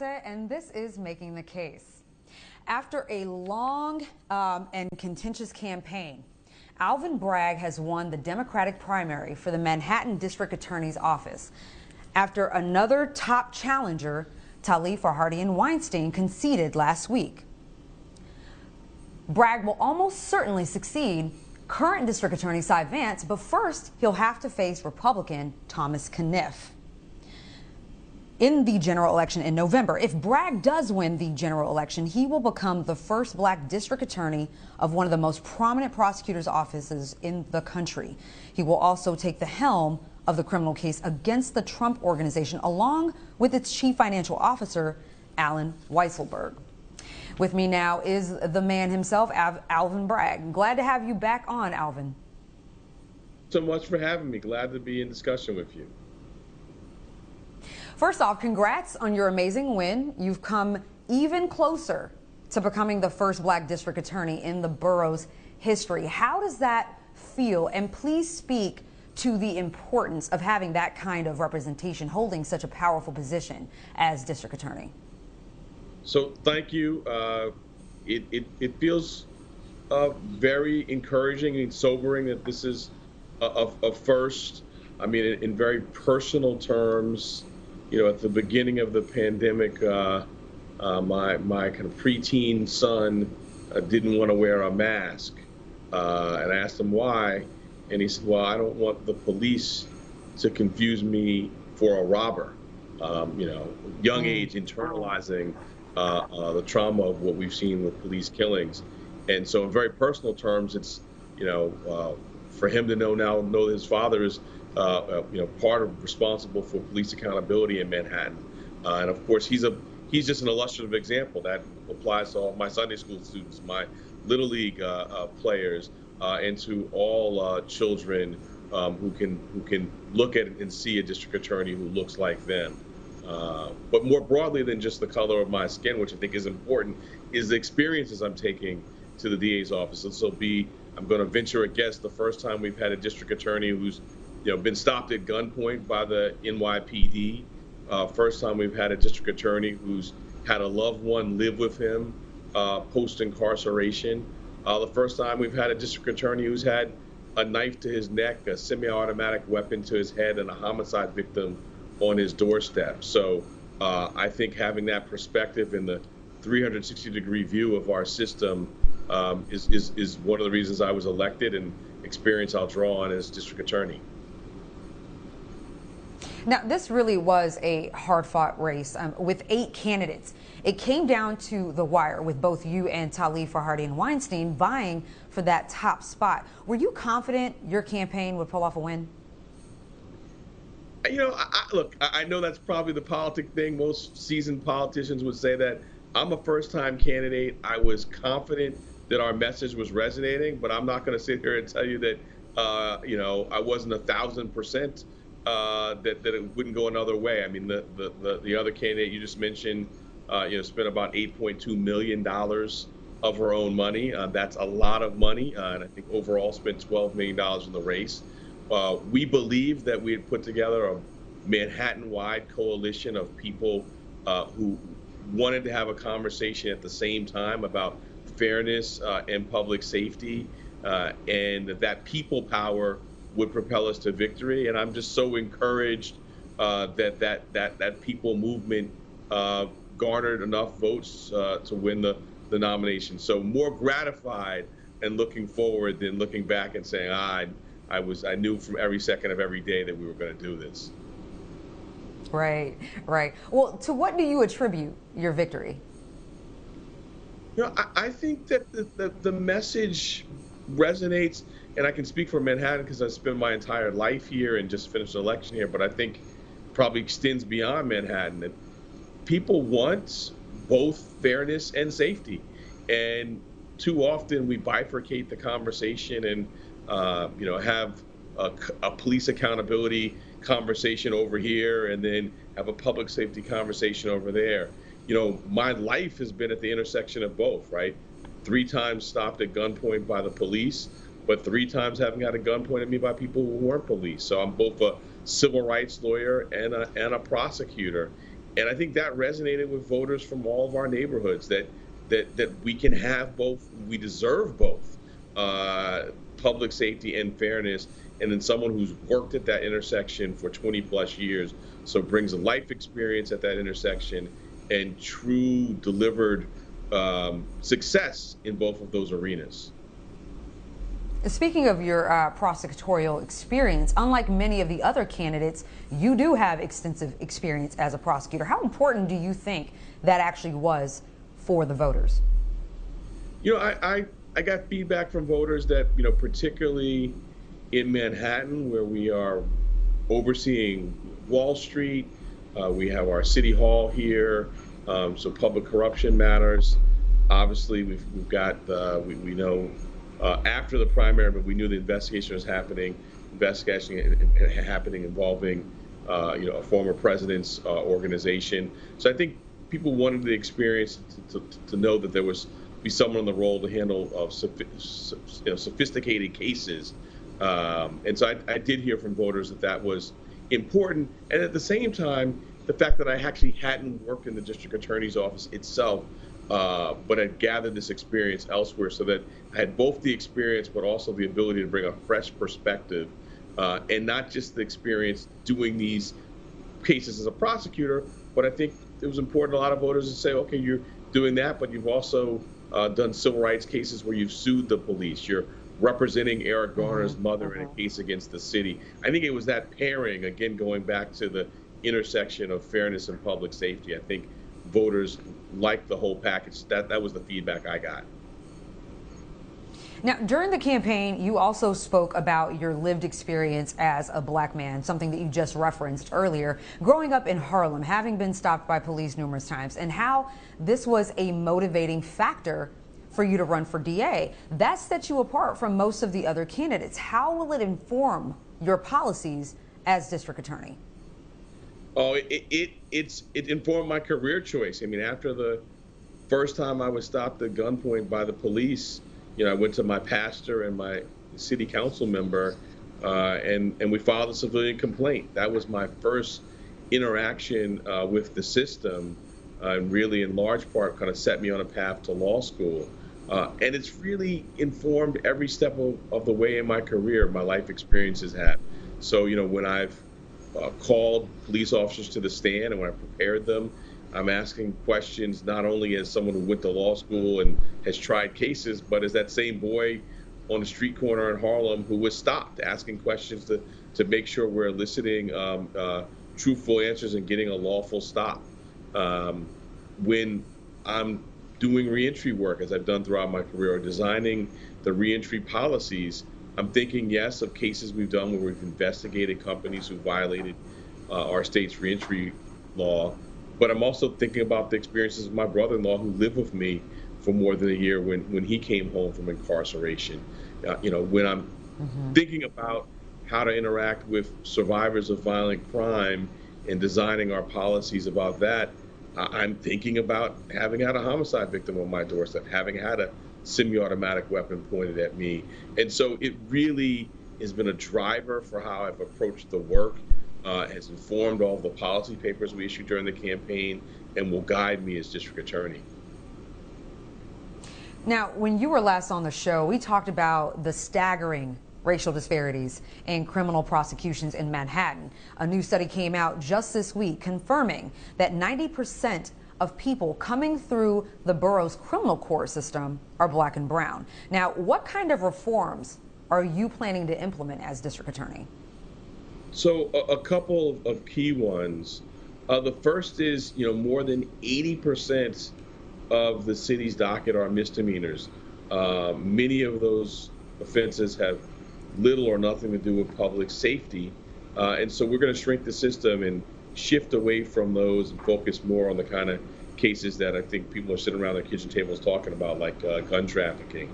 Tewolde, and this is Making the Case. After a long and contentious campaign, Alvin Bragg has won the Democratic primary for the Manhattan District Attorney's Office after another top challenger, Talief Weinstein, conceded last week. Bragg will almost certainly succeed current District Attorney Cy Vance, but first he'll have to face Republican Thomas Keniff in the general election in November. If Bragg does win the general election, he will become the first black district attorney of one of the most prominent prosecutors' offices in the country. He will also take the helm of the criminal case against the Trump Organization, along with its chief financial officer, Alvin Weisselberg. With me now is the man himself, Alvin Bragg. Glad to have you back on, Alvin. So much for having me. Glad to be in discussion with you. First off, congrats on your amazing win. You've come even closer to becoming the first black district attorney in the borough's history. How does that feel? And please speak to the importance of having that kind of representation, holding such a powerful position as district attorney. So thank you. It feels very encouraging and sobering that this is a first. I mean, in very personal terms, you know, at the beginning of the pandemic, my kind of preteen son didn't want to wear a mask, and I asked him why, and he said, "Well, I don't want the police to confuse me for a robber." You know, young age, internalizing the trauma of what we've seen with police killings. And so in very personal terms, it's, you know, for him to know that his father is, you know, part of responsible for police accountability in Manhattan. And of course, he's just an illustrative example that applies to all my Sunday school students, my Little League players, and to all children who can look at it and see a district attorney who looks like them. But more broadly than just the color of my skin, which I think is important, is the experiences I'm taking to the DA's office. This will be, I'm going to venture a guess, the first time we've had a district attorney who's, you know, been stopped at gunpoint by the NYPD. First time we've had a district attorney who's had a loved one live with him post-incarceration. The first time we've had a district attorney who's had a knife to his neck, a semi-automatic weapon to his head, and a homicide victim on his doorstep. So I think having that perspective and the 360-degree view of our system is one of the reasons I was elected, and experience I'll draw on as district attorney. Now, this really was a hard-fought race with 8 candidates. It came down to the wire with both you and Talief Weinstein vying for that top spot. Were you confident your campaign would pull off a win? You know, look, I know that's probably the politic thing. Most seasoned politicians would say that. I'm a first-time candidate. I was confident that our message was resonating, but I'm not going to sit here and tell you that, you know, I wasn't 1,000% that it wouldn't go another way. I mean, the other candidate you just mentioned, you know, spent about $8.2 million of her own money. That's a lot of money, and I think overall spent $12 million in the race. We believe that we had put together a Manhattan-wide coalition of people who wanted to have a conversation at the same time about fairness and public safety, and that people power would propel us to victory. And I'm just so encouraged that people movement garnered enough votes to win the nomination. So more gratified and looking forward than looking back and saying, I knew from every second of every day that we were going to do this. Right, right. Well, to what do you attribute your victory? You know, I think that the message resonates, and I can speak for Manhattan because I spent my entire life here and just finished an election here, but I think probably extends beyond Manhattan. That people want both fairness and safety, and too often we bifurcate the conversation and you know, have a police accountability conversation over here and then have a public safety conversation over there. You know, my life has been at the intersection of both, right? 3 times stopped at gunpoint by the police, but 3 times having had a gun pointed at me by people who weren't police. So I'm both a civil rights lawyer and a prosecutor. And I think that resonated with voters from all of our neighborhoods, that we can have both, we deserve both, public safety and fairness, and then someone who's worked at that intersection for 20 plus years, so brings a life experience at that intersection and true delivered success in both of those arenas. Speaking of your prosecutorial experience, unlike many of the other candidates, you do have extensive experience as a prosecutor. How important do you think that actually was for the voters? You know, I got feedback from voters that, you know, particularly in Manhattan, where we are overseeing Wall Street, we have our city hall here, so public corruption matters. Obviously, we've got, we know after the primary, but we knew the investigation was happening, involving, you know, a former president's organization. So I think people wanted the experience to know that there was be someone on the roll to handle sophisticated cases. And so I did hear from voters that was important. And at the same time, the fact that I actually hadn't worked in the district attorney's office itself, but had gathered this experience elsewhere, so that I had both the experience but also the ability to bring a fresh perspective, and not just the experience doing these cases as a prosecutor, but I think it was important to a lot of voters to say, okay, you're doing that, but you've also done civil rights cases where you've sued the police. You're representing Eric Garner's mother in a case against the city. I think it was that pairing, again, going back to the intersection of fairness and public safety. I think voters liked the whole package. That was the feedback I got. Now, during the campaign, you also spoke about your lived experience as a black man, something that you just referenced earlier, growing up in Harlem, having been stopped by police numerous times, and how this was a motivating factor for you to run for DA. That set you apart from most of the other candidates. How will it inform your policies as district attorney? Oh, it informed my career choice. I mean, after the first time I was stopped at gunpoint by the police, you know, I went to my pastor and my city council member, and we filed a civilian complaint. That was my first interaction with the system, and really, in large part, kind of set me on a path to law school. And it's really informed every step of the way in my career, my life experiences have. So, you know, when I've called police officers to the stand and when I prepared them, I'm asking questions not only as someone who went to law school and has tried cases, but as that same boy on the street corner in Harlem who was stopped, asking questions to make sure we're eliciting truthful answers and getting a lawful stop. When I'm doing reentry work, as I've done throughout my career, or designing the reentry policies, I'm thinking, yes, of cases we've done where we've investigated companies who violated our state's reentry law, but I'm also thinking about the experiences of my brother-in-law who lived with me for more than a year when he came home from incarceration. You know, when I'm thinking about how to interact with survivors of violent crime and designing our policies about that, I'm thinking about having had a homicide victim on my doorstep, having had a semi-automatic weapon pointed at me. And so it really has been a driver for how I've approached the work, has informed all the policy papers we issued during the campaign, and will guide me as district attorney. Now, when you were last on the show, we talked about the staggering racial disparities in criminal prosecutions in Manhattan. A new study came out just this week confirming that 90% of people coming through the borough's criminal court system are black and brown. Now, what kind of reforms are you planning to implement as district attorney? So a couple of key ones. The first is, you know, more than 80% of the city's docket are misdemeanors. Many of those offenses have little or nothing to do with public safety. And so we're going to shrink the system and shift away from those and focus more on the kind of cases that I think people are sitting around their kitchen tables talking about, like gun trafficking.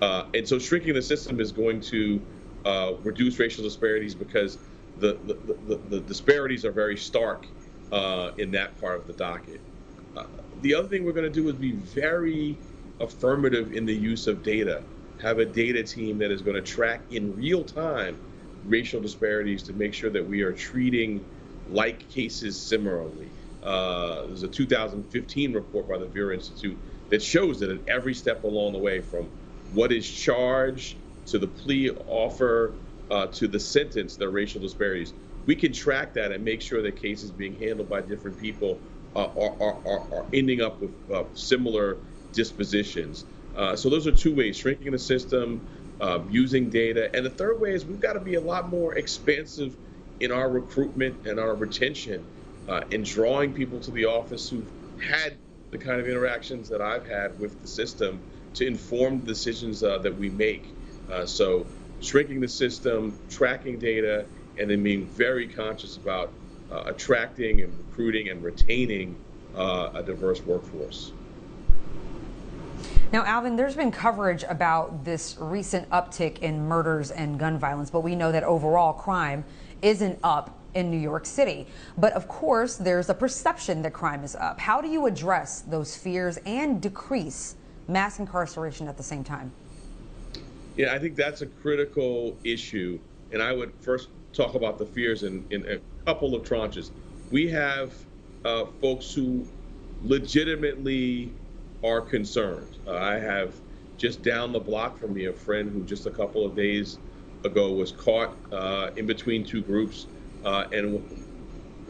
And so shrinking the system is going to reduce racial disparities, because the disparities are very stark in that part of the docket. The other thing we're going to do is be very affirmative in the use of data. Have a data team that is going to track in real time racial disparities to make sure that we are treating like cases similarly. There's a 2015 report by the Vera Institute that shows that at every step along the way, from what is charged to the plea offer to the sentence, there are racial disparities. We can track that and make sure that cases being handled by different people are ending up with similar dispositions. So those are two ways: shrinking the system, using data. And the third way is we've got to be a lot more expansive in our recruitment and our retention, in drawing people to the office who've had the kind of interactions that I've had with the system to inform the decisions that we make. So shrinking the system, tracking data, and then being very conscious about attracting and recruiting and retaining a diverse workforce. Now, Alvin, there's been coverage about this recent uptick in murders and gun violence, but we know that overall crime isn't up in New York City. But of course, there's a perception that crime is up. How do you address those fears and decrease mass incarceration at the same time? Yeah, I think that's a critical issue. And I would first talk about the fears in a couple of tranches. We have folks who legitimately are concerned. I have just down the block from me a friend who just a couple of days ago was caught in between two groups and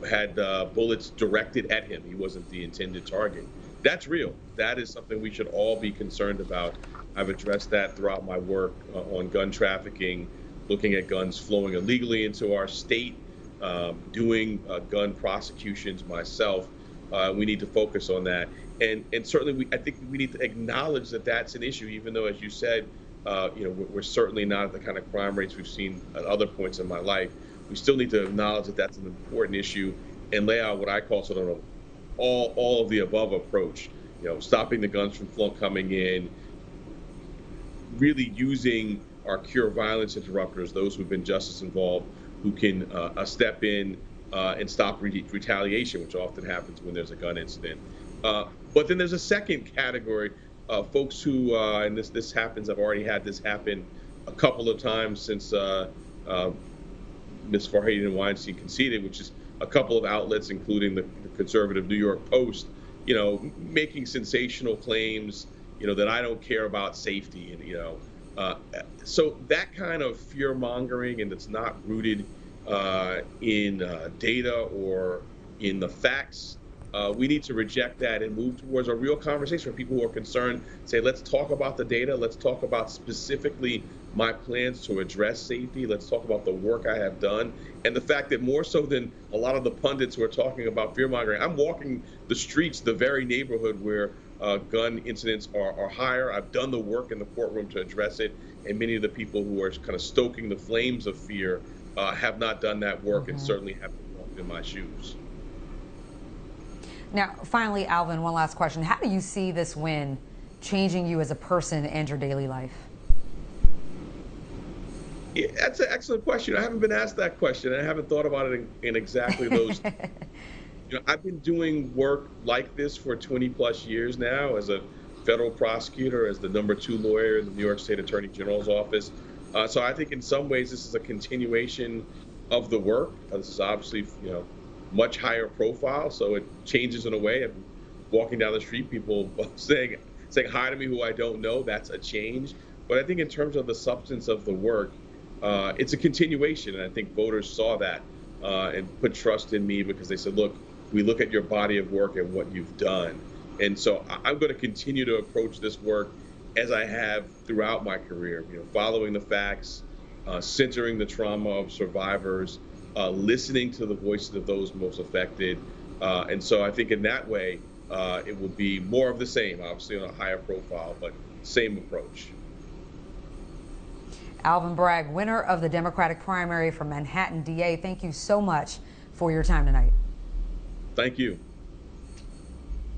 had bullets directed at him. He wasn't the intended target. That's real. That is something we should all be concerned about. I've addressed that throughout my work on gun trafficking, looking at guns flowing illegally into our state, doing gun prosecutions myself. We need to focus on that. And certainly, I think we need to acknowledge that that's an issue, even though, as you said, we're certainly not at the kind of crime rates we've seen at other points in my life. We still need to acknowledge that that's an important issue and lay out what I call sort of an all of the above approach. Stopping the guns from coming in, really using our cure violence interrupters, those who've been justice involved, who can step in and stop retaliation, which often happens when there's a gun incident. But then there's a second category of folks who, and this happens, I've already had this happen a couple of times since Ms. Farhadian and Weinstein conceded, which is a couple of outlets, including the conservative New York Post, making sensational claims, that I don't care about safety. And, so that kind of fear mongering, and it's not rooted in data or in the facts, we need to reject that and move towards a real conversation where people who are concerned say, let's talk about the data. Let's talk about specifically my plans to address safety. Let's talk about the work I have done. And the fact that more so than a lot of the pundits who are talking about fear mongering, I'm walking the streets, the very neighborhood where gun incidents are higher. I've done the work in the courtroom to address it. And many of the people who are kind of stoking the flames of fear have not done that work and certainly haven't walked in my shoes. Now, finally, Alvin, one last question. How do you see this win changing you as a person and your daily life? Yeah, that's an excellent question. I haven't been asked that question, and I haven't thought about it in exactly those. I've been doing work like this for 20 plus years now as a federal prosecutor, as the #2 lawyer in the New York State Attorney General's office. So I think in some ways this is a continuation of the work. This is obviously, much higher profile, so it changes in a way. I'm walking down the street, people saying hi to me who I don't know. That's a change. But I think in terms of the substance of the work, it's a continuation, and I think voters saw that and put trust in me because they said, look, we look at your body of work and what you've done. And so I'm going to continue to approach this work as I have throughout my career, following the facts, centering the trauma of survivors, listening to the voices of those most affected. And so I think in that way, it will be more of the same, obviously on a higher profile, but same approach. Alvin Bragg, winner of the Democratic primary for Manhattan DA, thank you so much for your time tonight. Thank you.